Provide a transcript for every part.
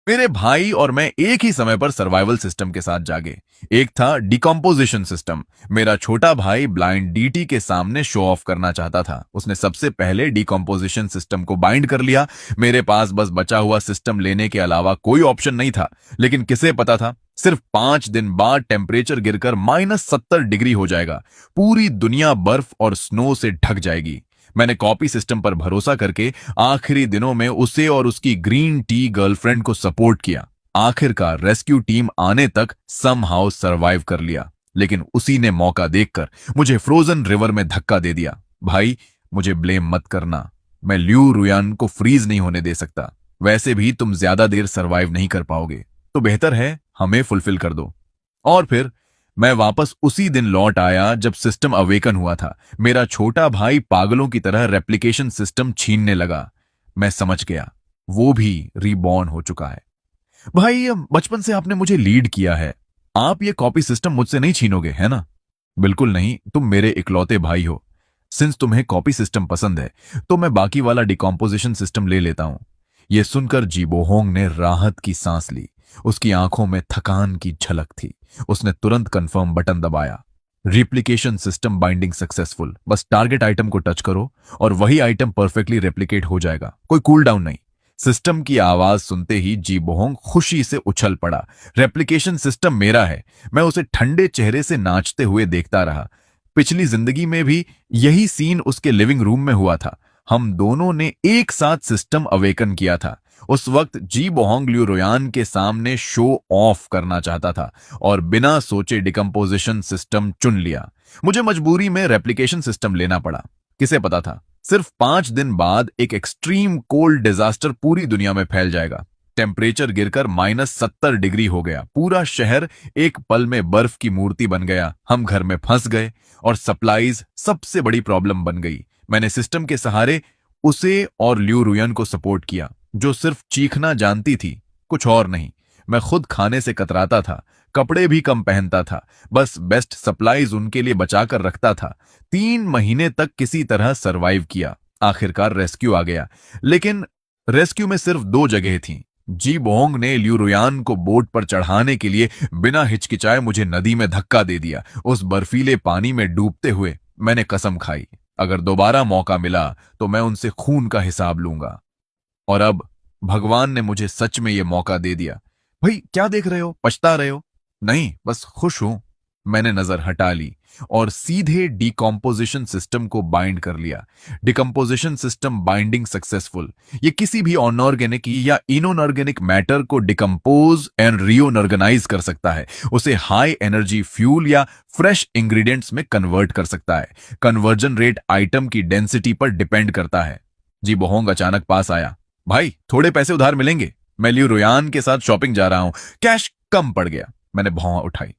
मेरे भाई और मैं एक ही समय पर सर्वाइवल सिस्टम के साथ जागे। एक था डिकम्पोजिशन सिस्टम। मेरा छोटा भाई ब्लाइंड डीटी के सामने शो ऑफ करना चाहता था। उसने सबसे पहले डिकम्पोजिशन सिस्टम को बाइंड कर लिया। मेरे पास बस बचा हुआ सिस्टम लेने के अलावा कोई ऑप्शन नहीं था। लेकिन किसे पता था, सिर्फ 5 दिन बाद टेम्परेचर गिरकर -70 डिग्री हो जाएगा। पूरी दुनिया बर्फ और स्नो से ढक जाएगी। मैंने कॉपी सिस्टम पर भरोसा करके आखिरी दिनों में उसे और उसकी ग्रीन टी गर्लफ्रेंड को सपोर्ट किया। आखिरकार रेस्क्यू टीम आने तक समहाउ सरवाइव कर लिया। लेकिन उसी ने मौका देखकर मुझे फ्रोजन रिवर में धक्का दे दिया। भाई, मुझे ब्लेम मत करना। मैं ल्यू रुयान को फ्रीज नहीं होने दे सकता। वैसे भी तुम ज्यादा देर सरवाइव नहीं कर पाओगे, तो बेहतर है हमें फुलफिल कर दो। और फिर मैं वापस उसी दिन लौट आया जब सिस्टम अवेकन हुआ था। मेरा छोटा भाई पागलों की तरह रेप्लिकेशन सिस्टम छीनने लगा। मैं समझ गया, वो भी रीबॉर्न हो चुका है। भाई, बचपन से आपने मुझे लीड किया है। आप ये कॉपी सिस्टम मुझसे नहीं छीनोगे, है ना? बिल्कुल नहीं, तुम मेरे इकलौते भाई हो। सिंस तुम्हें कॉपी सिस्टम पसंद है, तो मैं बाकी वाला डिकम्पोजिशन सिस्टम ले लेता हूं। यह सुनकर जीबोहोंग ने राहत की सांस ली। उसकी आंखों में थकान की झलक थी। उसने तुरंत कंफर्म बटन दबाया। Replication system binding successful. बस टारगेट आइटम को टच करो और वही आइटम परफेक्टली रेप्लिकेट हो जाएगा। कोई कूल डाउन नहीं। सिस्टम की आवाज सुनते ही जीबोहोंग खुशी से उछल पड़ा। रेप्लिकेशन सिस्टम मेरा है। मैं उसे ठंडे चेहरे से नाचते हुए देखता रहा। पिछली जिंदगी में भी यही सीन उसके लिविंग रूम में हुआ था। हम दोनों ने एक साथ सिस्टम अवेकन किया था। उस वक्त जी बोहोंग ल्यू रोयान के सामने शो ऑफ करना चाहता था और बिना सोचे डिकम्पोजिशन सिस्टम चुन लिया। मुझे मजबूरी में रेप्लिकेशन सिस्टम लेना पड़ा। किसे पता था, सिर्फ 5 दिन बाद एक एक्सट्रीम कोल्ड डिजास्टर पूरी दुनिया में फैल जाएगा। टेम्परेचर गिरकर -70 डिग्री हो गया। पूरा शहर एक पल में बर्फ की मूर्ति बन गया। हम घर में फंस गए और सप्लाईज सबसे बड़ी प्रॉब्लम बन गई। मैंने सिस्टम के सहारे उसे और ल्यू रुयन को सपोर्ट किया, जो सिर्फ चीखना जानती थी, कुछ और नहीं। मैं खुद खाने से कतराता था, कपड़े भी कम पहनता था, बस बेस्ट सप्लाईज उनके लिए बचाकर रखता था। 3 महीने तक किसी तरह सरवाइव किया। आखिरकार रेस्क्यू आ गया। लेकिन रेस्क्यू में सिर्फ 2 जगह थी। जी बोंग ने ल्यू रुयान को बोट पर चढ़ाने के लिए बिना हिचकिचाए मुझे नदी में धक्का दे दिया। उस बर्फीले पानी में डूबते हुए मैंने कसम खाई, अगर दोबारा मौका मिला तो मैं उनसे खून का हिसाब लूंगा। और अब भगवान ने मुझे सच में यह मौका दे दिया। भाई, क्या देख रहे हो? पछता रहे हो? नहीं, बस खुश हूं। मैंने नजर हटा ली और सीधे डिकम्पोजिशन सिस्टम को बाइंड कर लिया। Decomposition system binding successful. ये किसी भी अनऑर्गेनिक या इनऑर्गेनिक मैटर को डिकम्पोज एंड रिओनऑर्गेनाइज कर सकता है। उसे हाई एनर्जी फ्यूल या फ्रेश इंग्रेडिएंट्स में कन्वर्ट कर सकता है। कन्वर्जन रेट आइटम की डेंसिटी पर डिपेंड करता है। जी बोहोंग अचानक पास आया। भाई, थोड़े पैसे उधार मिलेंगे? मैं लियो रोयान के साथ शॉपिंग जा रहा हूं, कैश कम पड़ गया। मैंने भौं उठाई।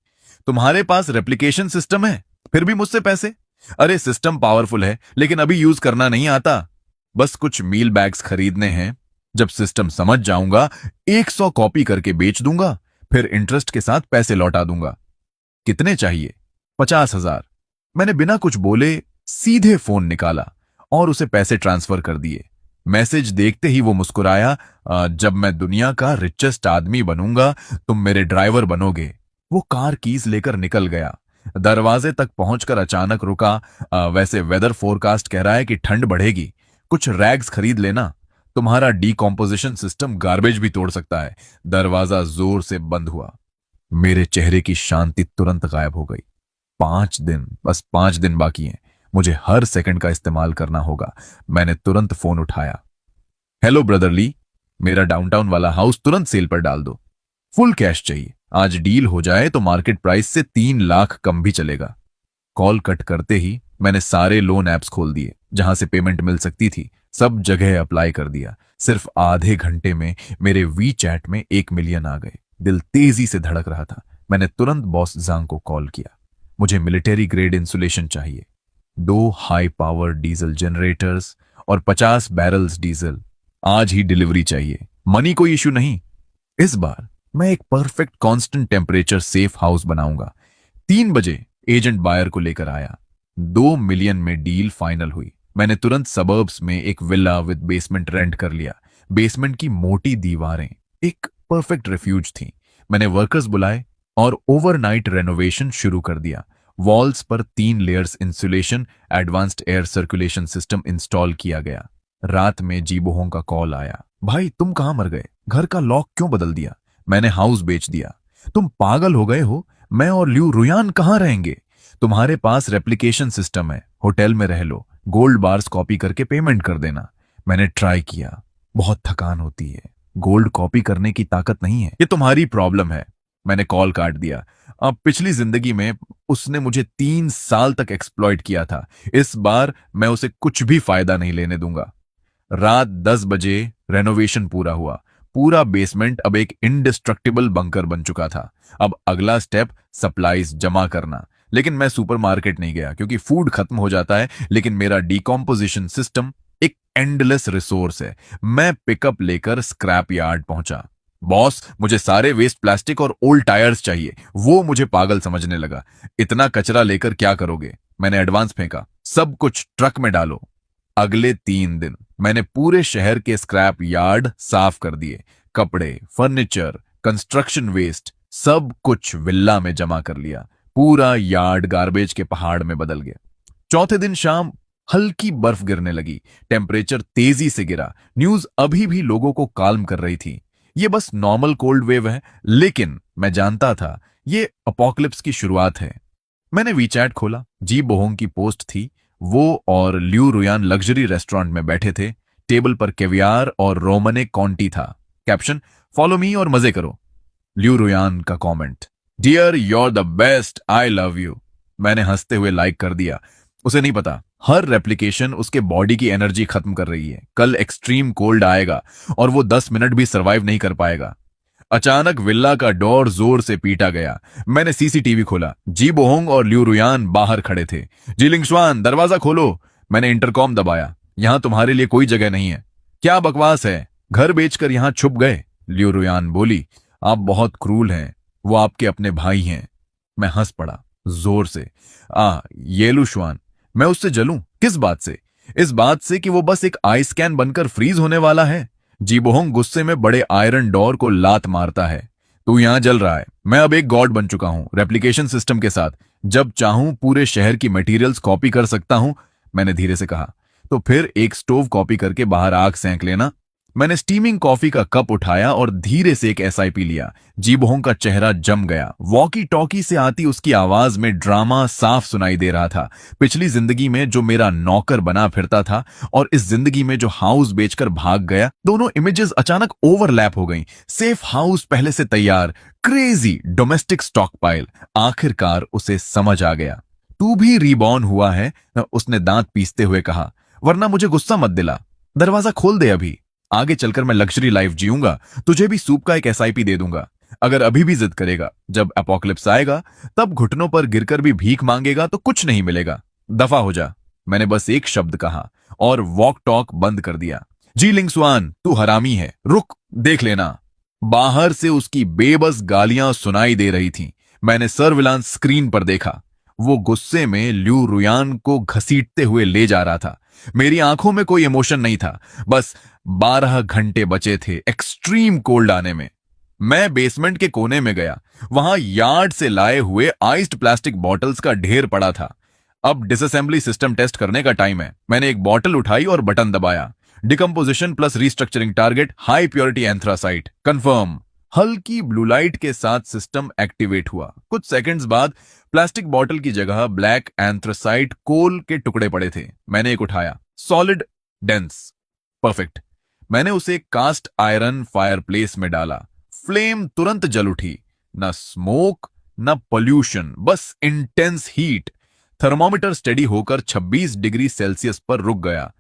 तुम्हारे पास रेप्लिकेशन सिस्टम है, फिर भी मुझसे पैसे? अरे, सिस्टम पावरफुल है, लेकिन अभी यूज करना नहीं आता। बस कुछ मील बैग्स खरीदने हैं। जब सिस्टम समझ जाऊंगा, 100 कॉपी करके बेच दूंगा, फिर इंटरेस्ट के साथ पैसे लौटा दूंगा। कितने चाहिए? 50,000। मैंने बिना कुछ बोले सीधे फोन निकाला और उसे पैसे ट्रांसफर कर दिए। मैसेज देखते ही वो मुस्कुराया। जब मैं दुनिया का रिचेस्ट आदमी बनूंगा, तुम मेरे ड्राइवर बनोगे। वो कार कीज लेकर निकल गया। दरवाजे तक पहुंचकर अचानक रुका। वैसे वेदर फोरकास्ट कह रहा है कि ठंड बढ़ेगी, कुछ रैग्स खरीद लेना। तुम्हारा डिकम्पोजिशन सिस्टम गार्बेज भी तोड़ सकता है। दरवाजा जोर से बंद हुआ। मेरे चेहरे की शांति तुरंत गायब हो गई। 5 दिन, बस 5 दिन बाकी हैं। मुझे हर सेकंड का इस्तेमाल करना होगा। मैंने तुरंत फोन उठाया। हेलो ब्रदर ली, मेरा डाउनटाउन वाला हाउस तुरंत सेल पर डाल दो। फुल कैश चाहिए। आज डील हो जाए तो मार्केट प्राइस से 3 लाख कम भी चलेगा। कॉल कट करते ही मैंने सारे लोन ऐप्स खोल दिए जहां से पेमेंट मिल सकती थी। सब जगह अप्लाई कर दिया। सिर्फ आधे घंटे में मेरे वी चैट में 1 मिलियन आ गए। दिल तेजी से धड़क रहा था। मैंने तुरंत बॉस जांग को कॉल किया। मुझे मिलिट्री ग्रेड इंसुलेशन चाहिए, 2 हाई पावर डीजल जनरेटर्स और 50 बैरल्स डीजल। आज ही डिलीवरी चाहिए। मनी कोई इशू नहीं। इस बार मैं एक perfect constant temperature safe house बनाऊंगा। 3 बजे एजेंट बायर को लेकर आया। 2 मिलियन में डील फाइनल हुई। मैंने तुरंत सबर्ब्स में एक विला विद बेसमेंट रेंट कर लिया। बेसमेंट की मोटी दीवारें, एक परफेक्ट रिफ्यूज थी। मैंने वर्कर्स बुलाए और ओवरनाइट रेनोवेशन शुरू कर दिया। वॉल्स पर 3 layers insulation, advanced air circulation system install किया गया। रात में जीबोहों का कॉल आया, भाई तुम कहां मर गए, घर का लॉक क्यों बदल दिया? मैंने हाउस बेच दिया। तुम पागल हो गए हो, मैं और ल्यू रुयान कहां रहेंगे? तुम्हारे पास रेप्लिकेशन सिस्टम है, होटल में रह लो, गोल्ड बार्स कॉपी करके पेमेंट कर देना। मैंने ट्राई किया, बहुत थकान होती है, गोल्ड कॉपी करने की ताकत नहीं है, ये तुम्हारी प्रॉब्लम है। मैंने कॉल काट दिया। अब पिछली जिंदगी में उसने मुझे 3 साल तक एक्सप्लॉइट किया था, इस बार मैं उसे कुछ भी फायदा नहीं लेने दूंगा। रात 10 बजे रेनोवेशन पूरा हुआ। पूरा बेसमेंट अब एक इंडिस्ट्रक्टिबल बंकर बन चुका था। अब अगला स्टेप सप्लाईज जमा करना। लेकिन मैं सुपरमार्केट नहीं गया क्योंकि फूड खत्म हो जाता है, लेकिन मेरा डिकम्पोजिशन सिस्टम एक एंडलेस रिसोर्स है। मैं पिकअप लेकर स्क्रैप यार्ड पहुंचा। बॉस, मुझे सारे वेस्ट प्लास्टिक और ओल्ड टायर्स चाहिए। वो मुझे पागल समझने लगा। इतना कचरा लेकर क्या करोगे? मैंने एडवांस फेंका, सब कुछ ट्रक में डालो। अगले 3 दिन मैंने पूरे शहर के स्क्रैप यार्ड साफ कर दिए। कपड़े, फर्नीचर, कंस्ट्रक्शन वेस्ट सब कुछ विल्ला में जमा कर लिया। पूरा यार्ड गार्बेज के पहाड़ में बदल गया। चौथे दिन शाम हल्की बर्फ गिरने लगी। टेम्परेचर तेजी से गिरा। न्यूज अभी भी लोगों को काल्म कर रही थी। ये बस नॉर्मल कोल्ड वेव है, लेकिन मैं जानता था ये अपोकलिप्स की शुरुआत है। मैंने वीचैट खोला। जी बोहोंग की पोस्ट थी। वो और ल्यू रुयान लग्जरी रेस्टोरेंट में बैठे थे। टेबल पर कैवियार और रोमने कॉन्टी था। कैप्शन, फॉलो मी और मजे करो। ल्यू रुयान का comment, dear you're the best, I love you. मैंने हंसते हुए लाइक कर दिया। उसे नहीं पता, हर रेप्लिकेशन उसके बॉडी की एनर्जी खत्म कर रही है। कल एक्सट्रीम कोल्ड आएगा और वो 10 मिनट भी सरवाइव नहीं कर पाएगा। अचानक विल्ला का डोर जोर से पीटा गया। मैंने सीसीटीवी खोला। जी बोहोंग और ल्यू रुयान बाहर खड़े थे। जी लिंगशुआन, दरवाजा खोलो। मैंने इंटरकॉम दबाया। यहां तुम्हारे लिए कोई जगह नहीं है। क्या बकवास है, घर बेचकर यहां छुप गए? ल्यू रुयान बोली, आप बहुत क्रूल हैं, वो आपके अपने भाई हैं। मैं हंस पड़ा जोर से। येलू शुआन, मैं उससे जलूं किस बात से? इस बात से कि वो बस एक आई स्कैन बनकर फ्रीज होने वाला है। जीबोहोंग गुस्से में बड़े आयरन डोर को लात मारता है। तू यहां जल रहा है, मैं अब एक गॉड बन चुका हूं रेप्लिकेशन सिस्टम के साथ। जब चाहूं पूरे शहर की मटेरियल्स कॉपी कर सकता हूं। मैंने धीरे से कहा, तो फिर एक स्टोव कॉपी करके बाहर आग सेंक लेना। मैंने स्टीमिंग कॉफी का कप उठाया और धीरे से एक एसआईपी लिया। जीबोहोंग का चेहरा जम गया। वॉकी टॉकी से आती उसकी आवाज में ड्रामा साफ सुनाई दे रहा था। पिछली जिंदगी में जो मेरा नौकर बना फिरता था और इस जिंदगी में जो हाउस बेचकर भाग गया, दोनों इमेजेस अचानक ओवरलैप हो गईं। सेफ हाउस पहले से तैयार, क्रेजी डोमेस्टिक स्टॉक पाइल। आखिरकार उसे समझ आ गया। तू भी रीबॉर्न हुआ है, उसने दांत पीसते हुए कहा, वरना मुझे गुस्सा मत दिला। दरवाजा खोल दे अभी। आगे चलकर मैं लग्जरी लाइफ जीऊंगा, तुझे भी सूप का एक एसआईपी दे दूंगा। अगर अभी भी जिद करेगा, जब एपोकलिप्स आएगा तब घुटनों पर गिरकर भी भीख मांगेगा तो कुछ नहीं मिलेगा। दफा हो जा। मैंने बस एक शब्द कहा और वॉक टॉक बंद कर दिया। जी लिंगसुआन, तू हरामी है, रुक, देख लेना। बाहर से उसकी बेबस गालियां सुनाई दे रही थीं। मैंने सर्विलांस स्क्रीन पर देखा। वो गुस्से में ल्यू रुयान को घसीटते हुए ले जा रहा था। मेरी आंखों में कोई इमोशन नहीं था, बस 12 घंटे बचे थे एक्सट्रीम कोल्ड आने में। मैं बेसमेंट के कोने में गया। वहां यार्ड से लाए हुए आइस्ड प्लास्टिक बॉटल्स का ढेर पड़ा था। अब डिसअसेंबली सिस्टम टेस्ट करने का टाइम है। मैंने एक बॉटल उठाई और बटन दबाया। Decomposition plus restructuring target high purity anthracite confirm. हल्की ब्लू लाइट के साथ सिस्टम एक्टिवेट हुआ। कुछ सेकंड्स बाद प्लास्टिक बॉटल की जगह ब्लैक एंथ्रासाइट कोल के टुकड़े पड़े थे। मैंने एक उठाया, सॉलिड, डेंस, परफेक्ट। मैंने उसे कास्ट आयरन फायरप्लेस में डाला। फ्लेम तुरंत जल उठी। न स्मोक न पोल्यूशन, बस इंटेंस हीट। थर्मोमीटर स्टेडी होकर 26 डिग्री सेल्सियस पर रुक गया।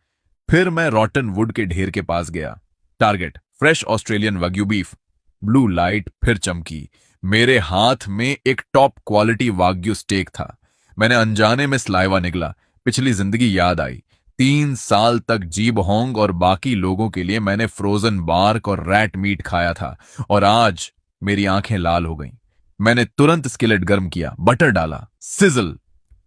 फिर मैं रॉटन वुड के ढेर के पास गया। Target fresh Australian wagyu beef. Blue light फिर चमकी। मेरे हाथ में एक टॉप क्वालिटी वाग्यू स्टेक था। मैंने अनजाने में सलाइवा निगला। पिछली जिंदगी याद आई। 3 साल तक जीबहोंग और बाकी लोगों के लिए मैंने फ्रोजन बार्क और रैट मीट खाया था, और आज मेरी आंखें लाल हो गईं। मैंने तुरंत स्किलेट गर्म किया, बटर डाला, सिजल।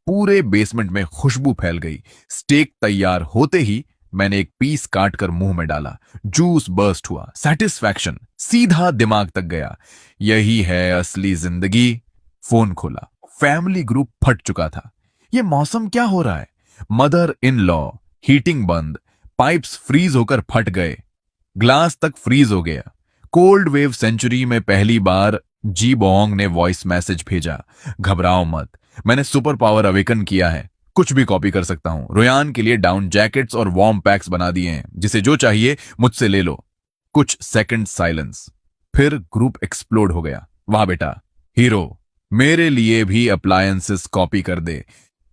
पूरे बेसमेंट में खुशबू फैल गई। स्टेक तैयार होते ही मैंने एक पीस काट कर मुंह में डाला। जूस बर्स्ट हुआ, सेटिस्फैक्शन सीधा दिमाग तक गया। यही है असली जिंदगी। फोन खोला, फैमिली ग्रुप फट चुका था। ये मौसम क्या हो रहा है? मदर इन लॉ, हीटिंग बंद, पाइप्स फ्रीज होकर फट गए, ग्लास तक फ्रीज हो गया। कोल्ड वेव सेंचुरी में पहली बार जी बोंग ने वॉइस मैसेज भेजा, घबराओ मत, मैंने सुपर पावर अवेकन किया है, कुछ भी कॉपी कर सकता हूं। रोयान के लिए डाउन जैकेट्स और वार्म पैक्स बना दिए हैं, जिसे जो चाहिए मुझसे ले लो। कुछ सेकंड साइलेंस, फिर ग्रुप एक्सप्लोड हो गया। वाह बेटा, हीरो, मेरे लिए भी अप्लायंसेस कॉपी कर दे,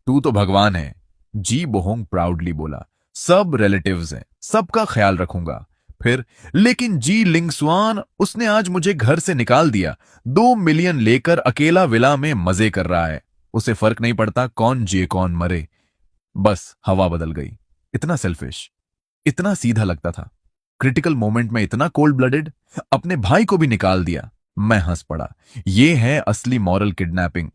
तू तो भगवान है। जी बोहोंग प्राउडली बोला, सब रिलेटिव्स हैं, सबका ख्याल रखूंगा। फिर, लेकिन जी लिंगस्वान, उसने आज मुझे घर से निकाल दिया, 2 मिलियन लेकर अकेला विला में मजे कर रहा है। उसे फर्क नहीं पड़ता कौन जिए कौन मरे। बस हवा बदल गई। इतना सेल्फिश, इतना सीधा लगता था। क्रिटिकल मोमेंट में इतना कोल्ड ब्लडेड, अपने भाई को भी निकाल दिया। मैं हंस पड़ा। ये है असली मॉरल किडनैपिंग।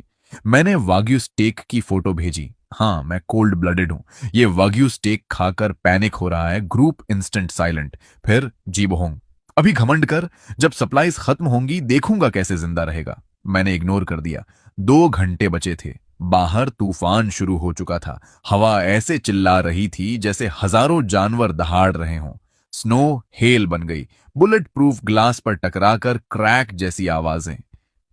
मैंने वाग्यू स्टेक की फोटो भेजी। हाँ, मैं कोल्ड ब्लडेड हूं। ये वाग्यू स्टेक खाकर पैनिक हो रहा है। Group instant silent. फिर जी बोहोंग, अभी घमंड कर, जब सप्लाईज खत्म होंगी देखूंगा कैसे जिंदा रहेगा। मैंने इग्नोर कर दिया। 2 घंटे बचे थे। बाहर तूफान शुरू हो चुका था। हवा ऐसे चिल्ला रही थी जैसे हजारों जानवर दहाड़ रहे हों। स्नो हेल बन गई, बुलेट प्रूफ ग्लास पर टकराकर क्रैक जैसी आवाजें।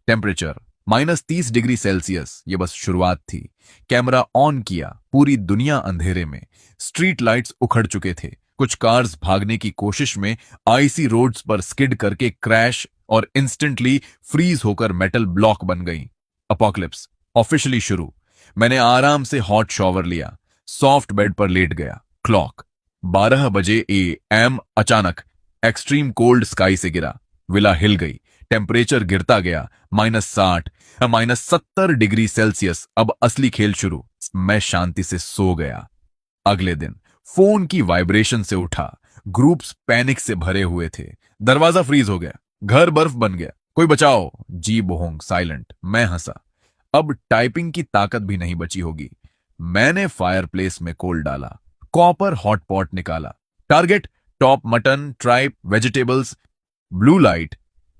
Temperature -30 degree Celsius. ये बस शुरुआत थी। कैमरा ऑन किया, पूरी दुनिया अंधेरे में। स्ट्रीट लाइट्स उखड़ चुके थे। कुछ कार्स भागने की कोशिश में आईसी रोड्स पर स्किड करके क्रैश और इंस्टेंटली फ्रीज होकर मेटल ब्लॉक बन गई। अपोकलिप्स ऑफिशियली शुरू। मैंने आराम से हॉट शॉवर लिया, सॉफ्ट बेड पर लेट गया। क्लॉक 12 बजे AM। अचानक एक्सट्रीम कोल्ड स्काई से गिरा। विला हिल गई। टेम्परेचर गिरता गया, -60, -70 डिग्री सेल्सियस। अब असली खेल शुरू। मैं शांति से सो गया। अगले दिन फोन की वाइब्रेशन से उठा। ग्रुप्स पैनिक से भरे हुए थे। दरवाजा फ्रीज हो गया, घर बर्फ बन गया, कोई बचाओ। जी बोहोंग साइलेंट। मैं हंसा। अब टाइपिंग की ताकत भी नहीं बची होगी। मैंने फायरप्लेस में कोल डाला, कॉपर हॉट पॉट निकाला। Target top mutton, tribe, vegetables. Blue light.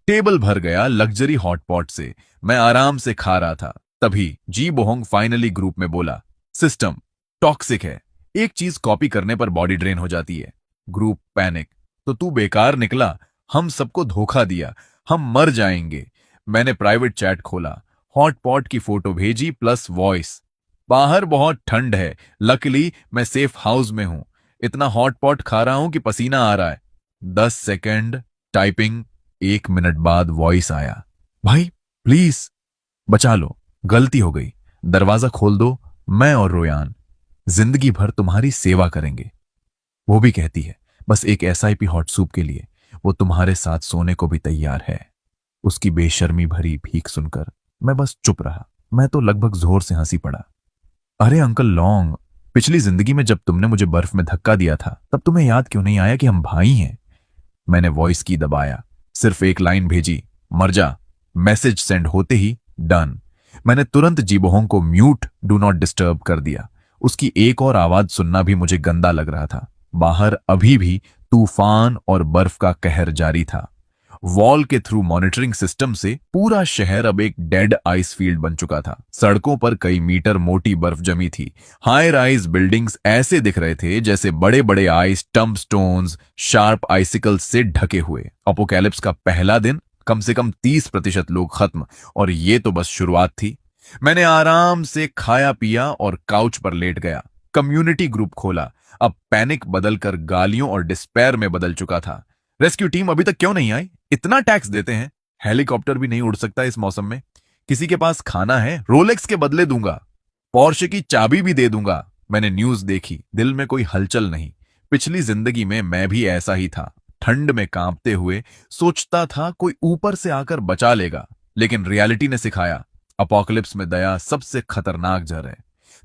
Table भर गया लग्जरी हॉट पॉट से। मैं आराम से खा रहा था। तभी जी बोहोंग फाइनली ग्रुप में बोला, सिस्टम टॉक्सिक है, एक चीज कॉपी करने पर बॉडी ड्रेन हो जाती है। Group panic. तो तू बेकार निकला, हम सबको धोखा दिया, हम मर जाएंगे। मैंने प्राइवेट चैट खोला, हॉट पॉट की फोटो भेजी प्लस वॉइस। बाहर बहुत ठंड है, लकीली मैं सेफ हाउस में हूं। इतना हॉट पॉट खा रहा हूं कि पसीना आ रहा है। 10 सेकंड टाइपिंग। 1 मिनट बाद वॉइस आया, भाई प्लीज बचा लो, गलती हो गई, दरवाजा खोल दो, मैं और रोयान जिंदगी भर तुम्हारी सेवा करेंगे। वो भी कहती है, बस एक एसआईपी हॉट सूप के लिए वो तुम्हारे साथ सोने को भी तैयार है। उसकी बेशर्मी भरी भीख सुनकर मैं बस चुप रहा। मैं तो लगभग जोर से हंसी पड़ा। अरे अंकल लॉन्ग, पिछली जिंदगी में जब तुमने मुझे बर्फ में धक्का दिया था तब तुम्हें याद क्यों नहीं आया कि हम भाई हैं? मैंने वॉइस की दबाया, सिर्फ एक लाइन भेजी, मर जा। मैसेज सेंड होते ही डन। मैंने तुरंत जीबोहोंग को म्यूट, डू नॉट डिस्टर्ब कर दिया। उसकी एक और आवाज सुनना भी मुझे गंदा लग रहा था। बाहर अभी भी तूफान और बर्फ का कहर जारी था। वॉल के थ्रू मॉनिटरिंग सिस्टम से पूरा शहर अब एक डेड आइस फील्ड बन चुका था। सड़कों पर कई मीटर मोटी बर्फ जमी थी। हाई राइज बिल्डिंग्स ऐसे दिख रहे थे जैसे बड़े बड़े आइस टम्ब स्टोन्स शार्प आइसिकल्स से ढके हुए। अपोकैलिप्स का पहला दिन, कम से कम 30% लोग खत्म, और ये तो बस शुरुआत थी। मैंने आराम से खाया पिया और काउच पर लेट गया। कम्युनिटी ग्रुप खोला। अब पैनिक बदलकर गालियों और डिस्पेयर में बदल चुका था। रेस्क्यू टीम अभी तक क्यों नहीं आई? इतना टैक्स देते हैं, हेलीकॉप्टर भी नहीं उड़ सकता इस मौसम में। किसी के पास खाना है, रोलेक्स के बदले दूंगा, पोर्शे की चाबी भी दे दूंगा। मैंने न्यूज देखी, दिल में कोई हलचल नहीं। पिछली जिंदगी में मैं भी ऐसा ही था, ठंड में कांपते हुए सोचता था कोई ऊपर से आकर बचा लेगा। लेकिन रियलिटी ने सिखाया, अपोकलिप्स में दया सबसे खतरनाक जहर है।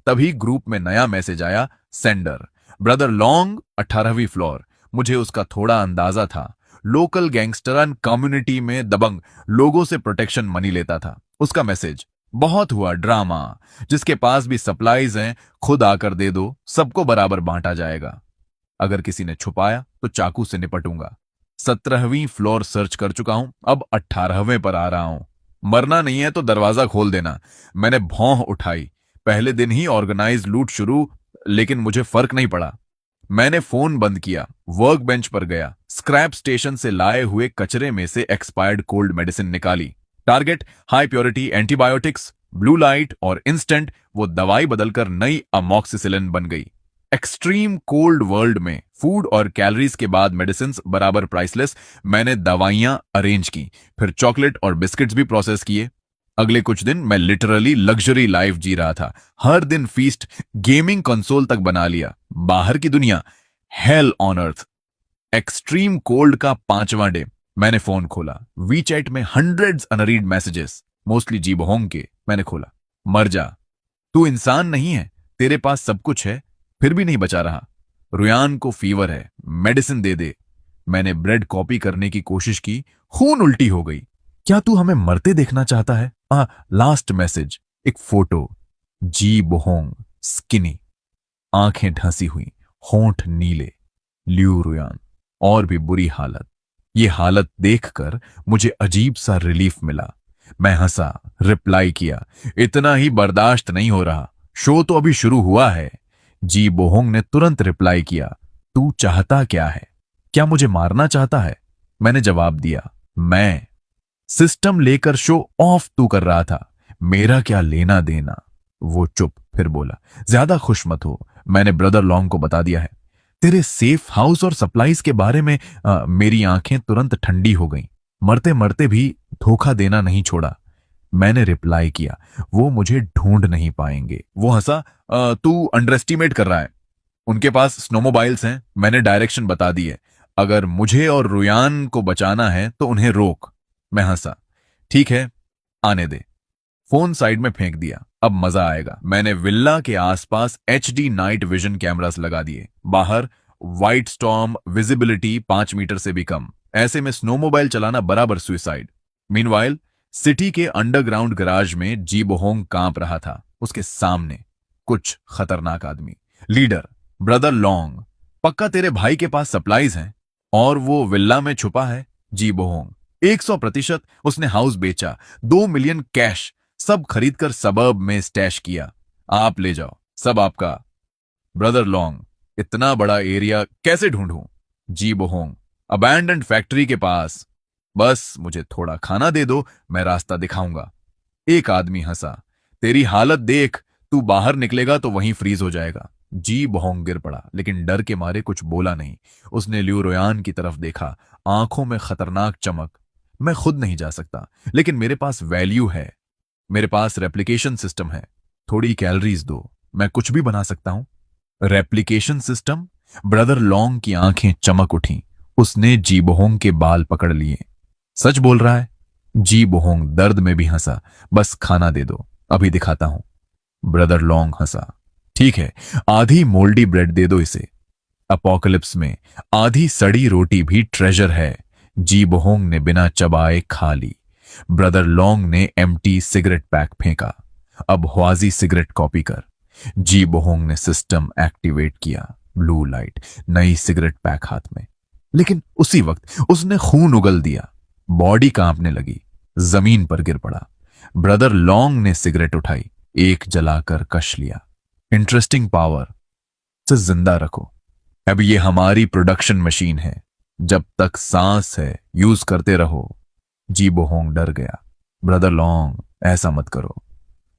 तभी ग्रुप में नया मैसेज आया, सेंडर ब्रदर लॉन्ग, 18वीं फ्लोर। मुझे उसका थोड़ा अंदाजा था। लोकल गैंगस्टरन कम्युनिटी में दबंग लोगों से प्रोटेक्शन मनी लेता था। उसका मैसेज, बहुत हुआ ड्रामा, जिसके पास भी सप्लाईज हैं खुद आकर दे दो, सबको बराबर बांटा जाएगा। अगर किसी ने छुपाया तो चाकू से निपटूंगा। 17वीं फ्लोर सर्च कर चुका हूं, अब 18वें पर आ रहा हूं। मरना नहीं है तो दरवाजा खोल देना। मैंने भौं उठाई। पहले दिन ही ऑर्गेनाइज लूट शुरू, लेकिन मुझे फर्क नहीं पड़ा। मैंने फोन बंद किया, वर्क बेंच पर गया, स्क्रैप स्टेशन से लाए हुए कचरे में से एक्सपायर्ड कोल्ड मेडिसिन निकाली। Target high purity antibiotics, blue light और इंस्टेंट। वो दवाई बदलकर नई अमॉक्सिसिलिन बन गई। एक्सट्रीम कोल्ड वर्ल्ड में फूड और कैलोरीज के बाद मेडिसिन बराबर प्राइसलेस। मैंने दवाइयां अरेंज की, फिर चॉकलेट और बिस्किट्स भी प्रोसेस किए। अगले कुछ दिन मैं लिटरली लग्जरी लाइफ जी रहा था। हर दिन फीस्ट, गेमिंग कंसोल तक बना लिया। बाहर की दुनिया hello on earth. Extreme cold का 5वां डे। मैंने फोन खोला, वीचैट में हंड्रेड्स अनरीड मैसेजेस, मोस्टली जीबहोंग के। मैंने खोला, मर जा, तू इंसान नहीं है, तेरे पास सब कुछ है फिर भी नहीं बचा रहा। रुयान को फीवर है, मेडिसिन दे दे। मैंने ब्रेड कॉपी करने की कोशिश की, खून उल्टी हो गई। क्या तू हमें मरते देखना चाहता है? लास्ट मैसेज, एक फोटो, जी बोहोंग, स्किनी, आंखें ढंसी हुई, होंठ नीले, ल्यू रुयान। और भी बुरी हालत। ये हालत देखकर मुझे अजीब सा रिलीफ मिला। मैं हंसा, रिप्लाई किया, इतना ही बर्दाश्त नहीं हो रहा, शो तो अभी शुरू हुआ है। जी बोहोंग ने तुरंत रिप्लाई किया, तू चाहता क्या है? क्या मुझे मारना चाहता है? मैंने जवाब दिया, मैं सिस्टम लेकर शो ऑफ तू कर रहा था, मेरा क्या लेना देना। वो चुप, फिर बोला, ज्यादा खुश मत हो, मैंने ब्रदर लॉन्ग को बता दिया है। तेरे सेफ हाउस और सप्लाईज के बारे में मेरी आंखें तुरंत ठंडी हो गईं। मरते मरते भी धोखा देना नहीं छोड़ा। मैंने रिप्लाई किया, वो मुझे ढूंढ नहीं पाएंगे। वो हंसा, तू अंडर एस्टिमेट कर रहा है। उनके पास स्नोमोबाइल्स हैं, मैंने डायरेक्शन बता दी है। अगर मुझे और रुयान को बचाना है तो उन्हें रोक। मैं हंसा, ठीक है, आने दे। फोन साइड में फेंक दिया, अब मजा आएगा। मैंने विल्ला के आसपास एचडी नाइट विजन कैमरास लगा दिए। बाहर व्हाइट स्टॉर्म, विजिबिलिटी 5 मीटर से भी कम। ऐसे में स्नोमोबाइल चलाना बराबर सुइसाइड। मीनवाइल सिटी के अंडरग्राउंड गराज में जी बोहोंग कांप रहा था। उसके सामने कुछ खतरनाक आदमी। लीडर ब्रदर लॉन्ग, पक्का तेरे भाई के पास सप्लाईज हैं और वो विल्ला में छुपा है। जी बोहोंग, 100%। उसने हाउस बेचा, 2 मिलियन कैश, सब खरीदकर सबर्ब में स्टैश किया। आप ले जाओ, सब आपका। ब्रदर लॉन्ग, इतना बड़ा एरिया कैसे ढूंढूं? जी बोहोंग, अबैंडन्ड फैक्ट्री के पास। बस मुझे थोड़ा खाना दे दो, मैं रास्ता दिखाऊंगा। एक आदमी हंसा, तेरी हालत देख, तू बाहर निकलेगा तो वहीं फ्रीज हो जाएगा। जी बोहोंग गिर पड़ा, लेकिन डर के मारे कुछ बोला नहीं। उसने ल्यू रोयान की तरफ देखा, आंखों में खतरनाक चमक। मैं खुद नहीं जा सकता, लेकिन मेरे पास वैल्यू है, मेरे पास रेप्लिकेशन सिस्टम है। थोड़ी कैलोरीज दो, मैं कुछ भी बना सकता हूं। Replication system? ब्रदर लॉन्ग की आंखें चमक उठी। उसने जी बोहोंग के बाल पकड़ लिए। सच बोल रहा है? जी बोहोंग दर्द में भी हंसा, बस खाना दे दो, अभी दिखाता हूं। ब्रदर लॉन्ग हंसा, ठीक है, आधी मोल्डी ब्रेड दे दो इसे। अपोकलिप्स में आधी सड़ी रोटी भी ट्रेजर है। जी बोहोंग ने बिना चबाए खा ली। ब्रदर लॉन्ग ने एम्प्टी सिगरेट पैक फेंका। अब ह्वाजी सिगरेट कॉपी कर। जी बोहोंग ने सिस्टम एक्टिवेट किया। ब्लू लाइट, नई सिगरेट पैक हाथ में। लेकिन उसी वक्त उसने खून उगल दिया। बॉडी कांपने लगी, जमीन पर गिर पड़ा। ब्रदर लॉन्ग ने सिगरेट उठाई, एक जलाकर कश लिया। इंटरेस्टिंग पावर, से जिंदा रखो। अब ये हमारी प्रोडक्शन मशीन है, जब तक सांस है यूज करते रहो। जी बोहोंग डर गया। ब्रदर लॉन्ग, ऐसा मत करो।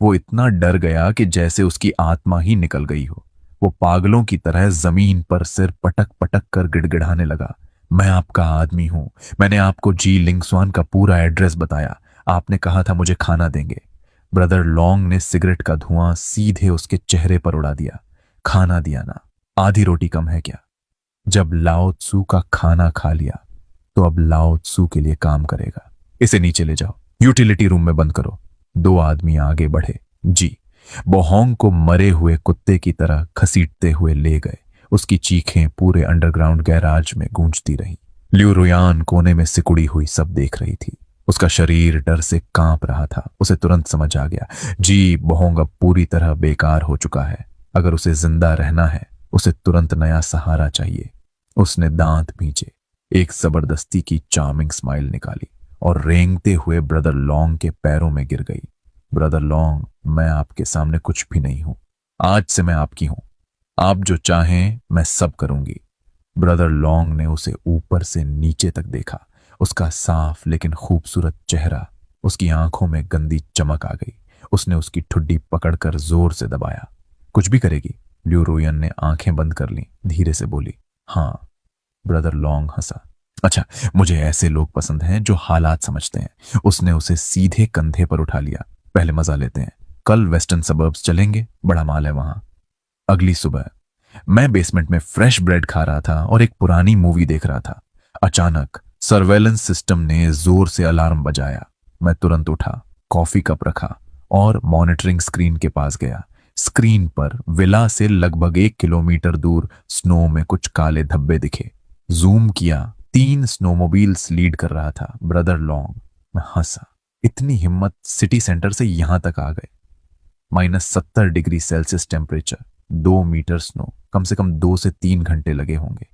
वो इतना डर गया कि जैसे उसकी आत्मा ही निकल गई हो। वो पागलों की तरह जमीन पर सिर पटक पटक कर गिड़गिड़ाने लगा, मैं आपका आदमी हूं। मैंने आपको जी लिंगस्वान का पूरा एड्रेस बताया। आपने कहा था मुझे खाना देंगे। ब्रदर लॉन्ग ने सिगरेट का धुआं सीधे उसके चेहरे पर उड़ा दिया। खाना दिया ना, आधी रोटी कम है क्या? जब लाओ त्सू का खाना खा लिया तो अब लाओ त्सू के लिए काम करेगा। इसे नीचे ले जाओ, यूटिलिटी रूम में बंद करो। 2 आदमी आगे बढ़े। जी बोहोंग को मरे हुए कुत्ते की तरह घसीटते हुए ले गए। उसकी चीखें पूरे अंडरग्राउंड गैराज में गूंजती रही। ल्यू रुयान कोने में सिकुड़ी हुई सब देख रही थी। उसका शरीर डर से कांप रहा था। उसे तुरंत समझ आ गया, जी बोहोंग अब पूरी तरह बेकार हो चुका है। अगर उसे जिंदा रहना है उसे तुरंत नया सहारा चाहिए। उसने दांत भींचे, एक जबरदस्ती की चार्मिंग स्माइल निकाली और रेंगते हुए ब्रदर लॉन्ग के पैरों में गिर गई। ब्रदर लॉन्ग, मैं आपके सामने कुछ भी नहीं हूं। आज से मैं आपकी हूं। आप जो चाहें मैं सब करूंगी। ब्रदर लॉन्ग ने उसे ऊपर से नीचे तक देखा। उसका साफ लेकिन खूबसूरत चेहरा, उसकी आंखों में गंदी चमक आ गई। उसने उसकी ठुड्डी पकड़कर जोर से दबाया। कुछ भी करेगी? ल्यू रोयन ने आंखें बंद कर ली, धीरे से बोली, हाँ। ब्रदर लॉन्ग हंसा। अच्छा, मुझे ऐसे लोग पसंद हैं जो हालात समझते हैं। उसने उसे सीधे कंधे पर उठा लिया। पहले मजा लेते हैं। कल वेस्टर्न सबर्ब्स चलेंगे, बड़ा माल है वहां। अगली सुबह मैं बेसमेंट में फ्रेश ब्रेड खा रहा था और एक पुरानी मूवी देख रहा था। अचानक सर्वेलेंस सिस्टम ने जोर से अलार्म बजाया। मैं तुरंत उठा, कॉफी कप रखा और मॉनिटरिंग स्क्रीन के पास गया। स्क्रीन पर विला से लगभग 1 किलोमीटर दूर स्नो में कुछ काले धब्बे दिखे। जूम किया, 3 स्नोमोबाइल्स लीड कर रहा था। Brother long. मैं हंसा। इतनी हिम्मत, सिटी सेंटर से यहां तक आ गए। -70 degree Celsius temperature, 2 metre snow, कम से कम 2 से 3 घंटे लगे होंगे।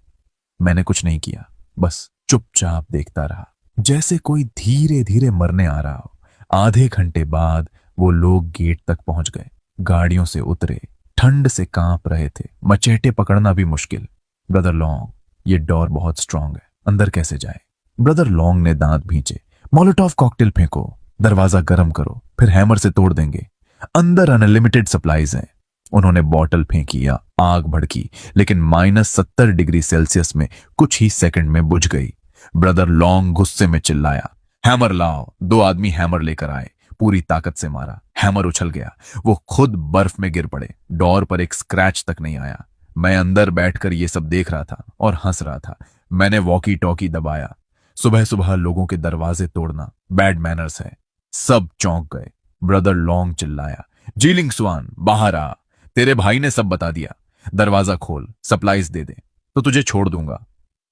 मैंने कुछ नहीं किया, बस चुपचाप देखता रहा, जैसे कोई धीरे धीरे मरने आ रहा हो। आधे घंटे बाद वो लोग गेट तक पहुंच गए, गाड़ियों से उतरे, ठंड से कांप रहे थे, मचेटे पकड़ना भी मुश्किल। ब्रदर लॉन्ग, ये डोर बहुत स्ट्रांग है, अंदर कैसे जाए? ब्रदर लॉन्ग ने दांत भींचे। मोलोटॉव कॉकटेल फेंको, दरवाजा गर्म करो, फिर हैमर से तोड़ देंगे। अंदर अनलिमिटेड सप्लाईज हैं। उन्होंने बॉटल फेंकी या आग भड़की, लेकिन -70 डिग्री सेल्सियस में कुछ ही सेकंड में बुझ गई। ब्रदर लॉन्ग गुस्से में चिल्लाया, हैमर लाओ। 2 आदमी हैमर लेकर आए, पूरी ताकत से मारा। हैमर उछल गया, वो खुद बर्फ में गिर पड़े। डोर पर एक स्क्रैच तक नहीं आया। मैं अंदर बैठकर ये सब देख रहा था और हंस रहा था। मैंने वॉकी टॉकी दबाया। सुबह सुबह लोगों के दरवाजे तोड़ना बैड मैनर्स है। सब चौंक गए। ब्रदर लॉन्ग चिल्लाया, जीलिंग स्वान, बाहर आ। तेरे भाई ने सब बता दिया। दरवाजा खोल, सप्लाईज दे दे तो तुझे छोड़ दूंगा।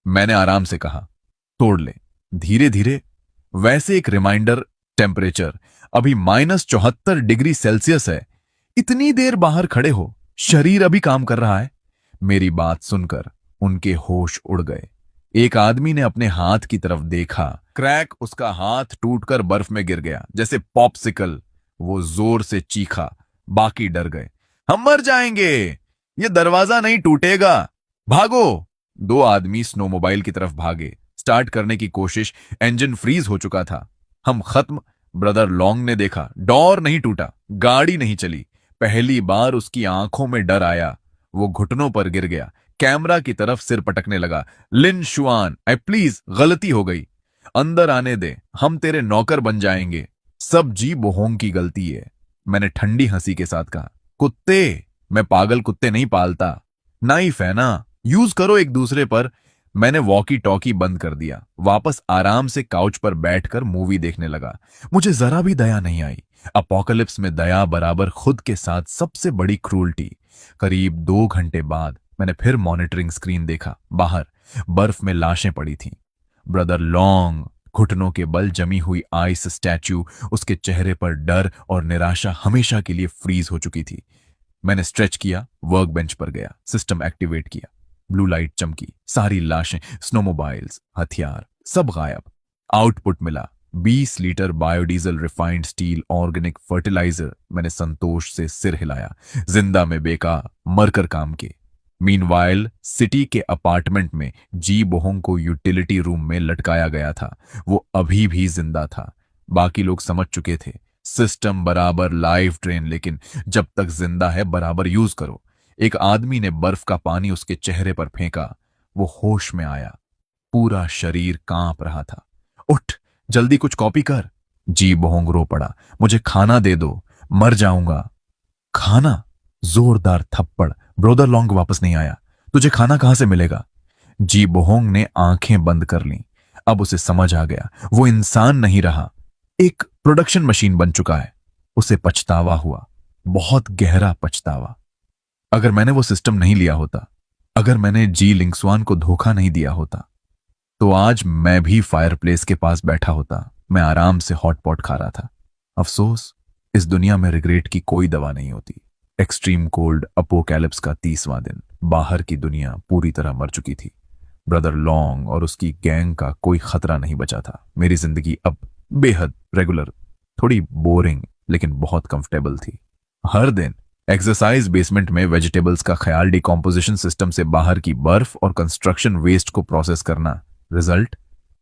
मैंने आराम से कहा, तोड़ ले, धीरे धीरे। वैसे एक रिमाइंडर, टेम्परेचर अभी -74 डिग्री सेल्सियस है। इतनी देर बाहर खड़े हो, शरीर अभी काम कर रहा है? मेरी बात सुनकर उनके होश उड़ गए। एक आदमी ने अपने हाथ की तरफ देखा। क्रैक, उसका हाथ टूटकर बर्फ में गिर गया जैसे पॉप्सिकल। वो जोर से चीखा। बाकी डर गए। हम मर जाएंगे, ये दरवाजा नहीं टूटेगा, भागो। 2 आदमी स्नोमोबाइल की तरफ भागे। स्टार्ट करने की कोशिश, इंजन फ्रीज हो चुका था। हम खत्म। ब्रदर लॉन्ग ने देखा, डोर नहीं टूटा, गाड़ी नहीं चली। पहली बार उसकी आंखों में डर आया। वो घुटनों पर गिर गया, कैमरा की तरफ सिर पटकने लगा। लिन शुआन, आई प्लीज, गलती हो गई, अंदर आने दे, हम तेरे नौकर बन जाएंगे। सब जी बोहोंग की गलती है, मैंने ठंडी हंसी के साथ कहा। कुत्ते, मैं पागल कुत्ते नहीं पालता। नाइफ है ना, यूज करो एक दूसरे पर। मैंने वॉकी टॉकी बंद कर दिया, वापस आराम से काउच पर बैठकर मूवी देखने लगा। मुझे जरा भी दया नहीं आई। अपोकलिप्स में दया बराबर खुद के साथ सबसे बड़ी क्रूरटी। करीब 2 घंटे बाद मैंने फिर मॉनिटरिंग स्क्रीन देखा। बाहर बर्फ में लाशें पड़ी थीं। ब्रदर लॉन्ग, घुटनों के बल जमी हुई आइस स्टैच्यू, उसके चेहरे पर डर और निराशा हमेशा के लिए फ्रीज हो चुकी थी। मैंने स्ट्रेच किया, वर्क बेंच पर गया, सिस्टम एक्टिवेट किया। ब्लू लाइट चमकी, सारी लाशें, स्नोमोबाइल्स, हथियार सब गायब। आउटपुट मिला 20 litre biodiesel, refined steel, organic fertiliser. मैंने संतोष से सिर हिलाया। जिंदा में बेका, मरकर काम के। मीनवाइल सिटी के अपार्टमेंट में जी बोहोंग को यूटिलिटी रूम में लटकाया गया था। वो अभी भी जिंदा था। बाकी लोग समझ चुके थे, सिस्टम बराबर लाइफ ड्रेन, लेकिन जब तक जिंदा है बराबर यूज करो। एक आदमी ने बर्फ का पानी उसके चेहरे पर फेंका। वो होश में आया, पूरा शरीर कांप रहा था। उठ, जल्दी कुछ कॉपी कर। जी बोहोंग रो पड़ा, मुझे खाना दे दो, मर जाऊंगा। खाना? जोरदार थप्पड़। ब्रदर लॉन्ग वापस नहीं आया, तुझे खाना कहां से मिलेगा? जी बोहोंग ने आंखें बंद कर लीं। अब उसे समझ आ गया, वो इंसान नहीं रहा, एक प्रोडक्शन मशीन बन चुका है। उसे पछतावा हुआ, बहुत गहरा पछतावा। अगर मैंने वो सिस्टम नहीं लिया होता, अगर मैंने जी लिंगस्वान को धोखा नहीं दिया होता, तो आज मैं भी फायरप्लेस के पास बैठा होता। मैं आराम से हॉट पॉट खा रहा था। अफसोस, इस दुनिया में रिग्रेट की कोई दवा नहीं होती। एक्सट्रीम कोल्ड अपोकैलिप्स का 30वां दिन। बाहर की दुनिया पूरी तरह मर चुकी थी। ब्रदर लॉन्ग और उसकी गैंग का कोई खतरा नहीं बचा था। मेरी जिंदगी अब बेहद रेगुलर, थोड़ी बोरिंग लेकिन बहुत कंफर्टेबल थी। हर दिन एक्सरसाइज बेसमेंट में वेजिटेबल्स का ख्याल, डिकॉम्पोजिशन सिस्टम से बाहर की बर्फ और कंस्ट्रक्शन वेस्ट को प्रोसेस करना। रिजल्ट,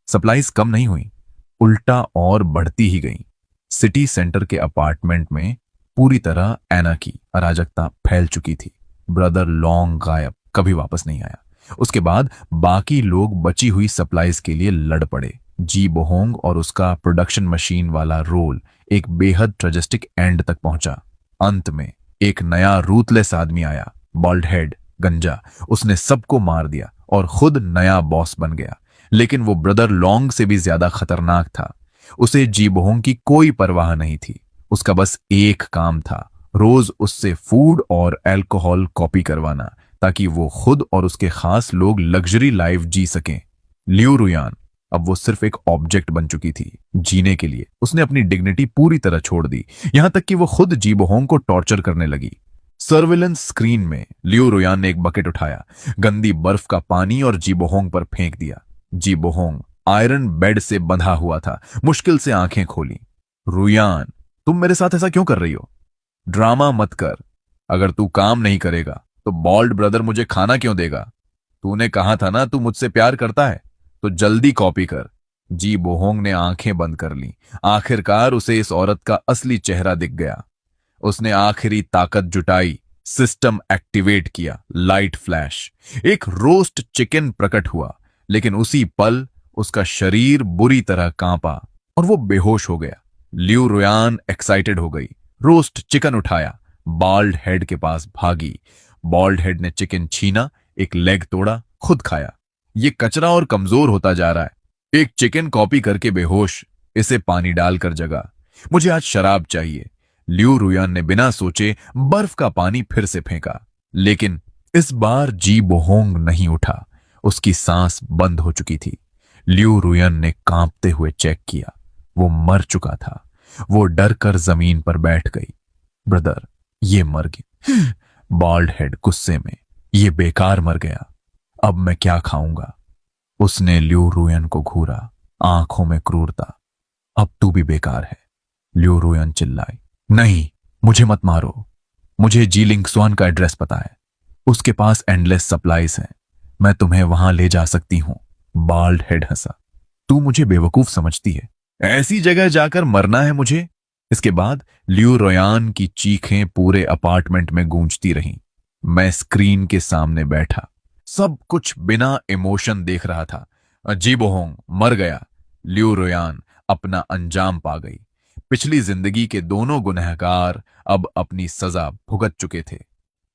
सप्लाईज कम नहीं हुई, उल्टा और बढ़ती ही गई। सिटी सेंटर के अपार्टमेंट में पूरी तरह एनार्की, अराजकता फैल चुकी थी। ब्रदर लॉन्ग गायब, कभी वापस नहीं आया। उसके बाद बाकी लोग बची हुई सप्लाईज के लिए लड़ पड़े। जी बोहोंग और उसका प्रोडक्शन मशीन वाला रोल एक बेहद ट्रेजिस्टिक एंड तक पहुंचा। अंत में एक नया रूथलेस आदमी आया, बॉल्ड हेड, गंजा। उसने सबको मार दिया और खुद नया बॉस बन गया। लेकिन वो ब्रदर लॉन्ग से भी ज्यादा खतरनाक था। उसे जी बोहोंग की कोई परवाह नहीं थी। उसका बस एक काम था, रोज उससे फूड और अल्कोहल कॉपी करवाना, ताकि वो खुद और उसके खास लोग लग्जरी लाइफ जी सकें। लियू रुयान अब वो सिर्फ एक ऑब्जेक्ट बन चुकी थी जीने के लिए। उसने अपनी डिग्निटी पूरी तरह छोड़ दी, यहां तक कि वो खुद जी बोहोंग को टॉर्चर करने लगी। सर्विलेंस स्क्रीन में लियू रुयान ने एक बकेट उठाया, गंदी बर्फ का पानी और जी बोहोंग पर फेंक दिया। जी बोहोंग आयरन बेड से बंधा हुआ था, मुश्किल से आंखें खोली। रुयान, तुम मेरे साथ ऐसा क्यों कर रही हो? ड्रामा मत कर। अगर तू काम नहीं करेगा तो बॉल्ड ब्रदर मुझे खाना क्यों देगा? तूने कहा था ना तू मुझसे प्यार करता है, तो जल्दी कॉपी कर। जी बोहोंग ने आंखें बंद कर ली। आखिरकार उसे इस औरत का असली चेहरा दिख गया। उसने आखिरी ताकत जुटाई, सिस्टम एक्टिवेट किया। लाइट फ्लैश, एक रोस्ट चिकन प्रकट हुआ, लेकिन उसी पल उसका शरीर बुरी तरह कांपा और वो बेहोश हो गया। लियू रुयान एक्साइटेड हो गई, रोस्ट चिकन उठाया, बॉल्ड हेड के पास भागी। बॉल्ड हेड ने चिकन छीना, एक लेग तोड़ा, खुद खाया। ये कचरा और कमजोर होता जा रहा है। एक चिकन कॉपी करके बेहोश, इसे पानी डालकर जगा। मुझे आज शराब चाहिए। लियू रुयान ने बिना सोचे बर्फ का पानी फिर से फेंका, लेकिन इस बार जी बोहोंग नहीं उठा। उसकी सांस बंद हो चुकी थी। लियू रुयन ने कांपते हुए चेक किया, वो मर चुका था। वो डर कर जमीन पर बैठ गई। ब्रदर, ये मर गया। बॉल्ड हेड गुस्से में, ये बेकार मर गया। अब मैं क्या खाऊंगा? उसने लियू रुयन को घूरा, आंखों में क्रूरता। अब तू भी बेकार है। लियू रुयन चिल्लाई, नहीं, मुझे मत मारो। मुझे जीलिंग स्वान का एड्रेस पता है। उसके पास एंडलेस सप्लाईज हैं। मैं तुम्हें वहां ले जा सकती हूं। बाल्ड हेड हंसा, तू मुझे बेवकूफ समझती है? ऐसी जगह जाकर मरना है मुझे? इसके बाद लियू रोयान की चीखें पूरे अपार्टमेंट में गूंजती रहीं। मैं स्क्रीन के सामने बैठा, सब कुछ बिना इमोशन देख रहा था। जी बोहोंग मर गया। लियू रोयान अपना अंजाम पा गई। पिछली जिंदगी के दोनों गुनहगार अब अपनी सजा भुगत चुके थे।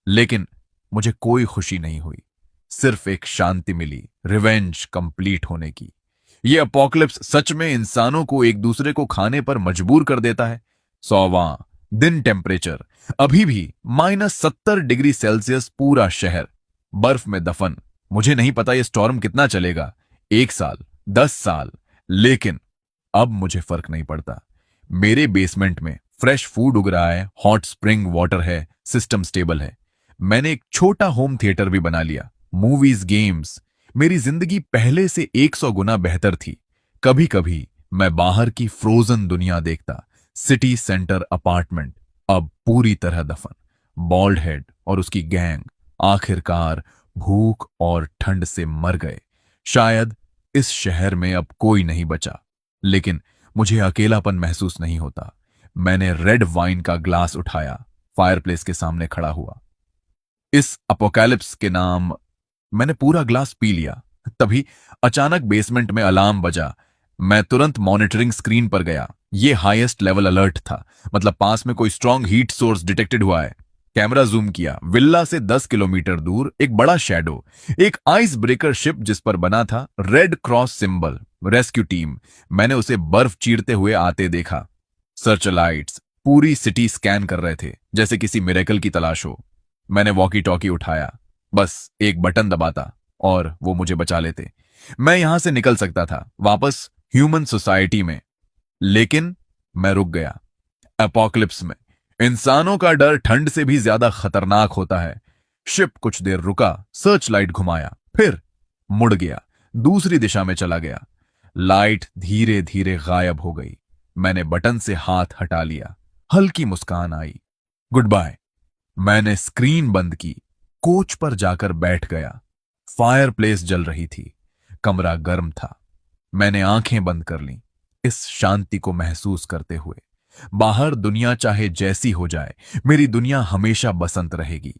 लेकिन मुझे कोई खुशी नहीं हुई, सिर्फ एक शांति मिली, रिवेंज कंप्लीट होने की। ये अपोकलिप्स सच में इंसानों को एक दूसरे को खाने पर मजबूर कर देता है। 100वां दिन, टेम्परेचर अभी भी -70 डिग्री सेल्सियस, पूरा शहर बर्फ में दफन। मुझे नहीं पता ये स्टॉर्म कितना चलेगा, 1 साल, 10 साल, लेकिन अब मुझे फर्क नहीं पड़ता। मेरे बेसमेंट में फ्रेश फूड उग रहा है, हॉट स्प्रिंग वाटर है, सिस्टम स्टेबल है। मैंने एक छोटा होम थिएटर भी बना लिया। मूवीज, गेम्स, मेरी जिंदगी पहले से 100 गुना बेहतर थी। कभी कभी मैं बाहर की फ्रोजन दुनिया देखता। सिटी सेंटर अपार्टमेंट अब पूरी तरह दफन। बॉल्ड हेड और उसकी गैंग आखिरकार भूख और ठंड से मर गए। शायद इस शहर में अब कोई नहीं बचा, लेकिन मुझे अकेलापन महसूस नहीं होता। मैंने रेड वाइन का ग्लास उठाया, फायरप्लेस के सामने खड़ा हुआ। इस अपोकैलिप्स के नाम मैंने पूरा ग्लास पी लिया। तभी अचानक बेसमेंट में अलार्म बजा। मैं तुरंत मॉनिटरिंग स्क्रीन पर गया। ये हाईएस्ट लेवल अलर्ट था, मतलब पास में कोई स्ट्रॉन्ग हीट सोर्स डिटेक्टेड हुआ है। कैमरा जूम किया, विल्ला से 10 किलोमीटर दूर एक बड़ा शैडो, एक आइस ब्रेकर शिप जिस पर बना था red cross symbol, rescue team. मैंने उसे बर्फ चीरते हुए आते देखा। सर्च लाइट्स पूरी सिटी स्कैन कर रहे थे, जैसे किसी मिरेकल की तलाश हो। मैंने वॉकी टॉकी उठाया, बस एक बटन दबाता और वो मुझे बचा लेते। मैं यहां से निकल सकता था, वापस ह्यूमन सोसाइटी में। लेकिन मैं रुक गया। अपोकलिप्स में इंसानों का डर ठंड से भी ज्यादा खतरनाक होता है। शिप कुछ देर रुका, सर्च लाइट घुमाया, फिर मुड़ गया, दूसरी दिशा में चला गया। लाइट धीरे धीरे गायब हो गई। मैंने बटन से हाथ हटा लिया। हल्की मुस्कान आई। Goodbye. मैंने स्क्रीन बंद की, कोच पर जाकर बैठ गया। फायरप्लेस जल रही थी, कमरा गर्म था। मैंने आंखें बंद कर लीं, इस शांति को महसूस करते हुए। बाहर दुनिया चाहे जैसी हो जाए, मेरी दुनिया हमेशा बसंत रहेगी।